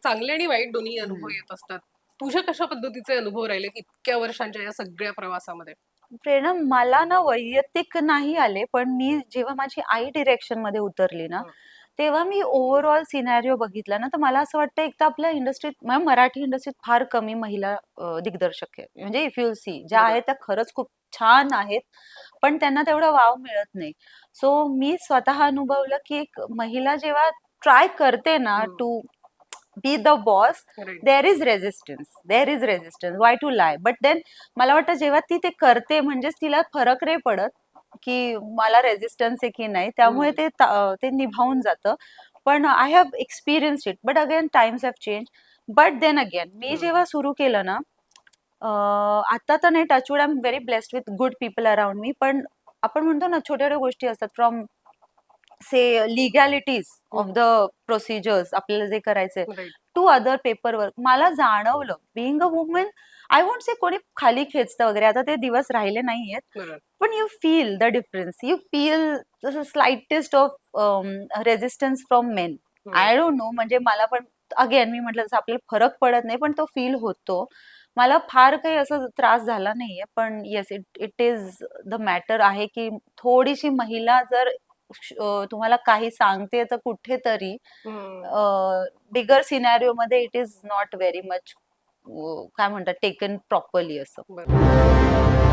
चांगले आणि वाईट दोन्ही अनुभव हम्म. येत असतात. तुझ्या कशा पद्धतीचे अनुभव राहिले इतक्या वर्षांच्या या सगळ्या प्रवासामध्ये? प्रेरणा मला ना वैयक्तिक नाही आले, पण मी जेव्हा माझी आई डिरेक्शन मध्ये उतरली ना, हं. तेव्हा मी ओव्हरऑल सिनॅरिओ बघितला ना, तर मला असं वाटतं एक तर आपल्या इंडस्ट्रीत मराठी इंडस्ट्रीत फार कमी महिला दिग्दर्शक आहेत. म्हणजे इफ यू सी ज्या बरोबर. आहेत त्या खरंच खूप छान आहेत, पण त्यांना तेवढा वाव मिळत नाही. सो मी स्वतः अनुभवलं की एक महिला जेव्हा ट्राय करते ना हं. To be the boss, right. There is resistance why to lie, but then मला वाटतं जेव्हा ती ते करते म्हणजेच तिला फरक नाही पडत की मला रेझिस्टन्स आहे की नाही, त्यामुळे हं. ते निभावून जातं. पण I have experience it, but again times have change. But then again मी हं. जेव्हा सुरू केलं ना, आता तर नाही, touchwood I am very blessed with good people around me, पण आपण म्हणतो ना छोट्या छोट्या गोष्टी असतात, from say legalities of hmm. The procedures आपल्याला जे करायचंय right. To other paper work, मला जाणवलं being a woman. I won't say कोणी खाली खेचतं वगैरे, आता ते दिवस राहिले नाहीयेत, बरोबर. पण you feel the difference, you feel slightest of resistance from main. हं. आय डोंट नो, म्हणजे मला पण अगेन मी म्हटलं तसं आपल्याला फरक पडत नाही, पण तो फील होतो. मला फार काही असं त्रास झाला नाहीये, पण yes, it it is the matter आहे की थोडीशी महिला जर तुम्हाला काही सांगते तर कुठेतरी हं. बिगर सिनॅरिओ मध्ये it is not very much काय म्हणतात टेकन प्रॉपरली असं. बरोबर.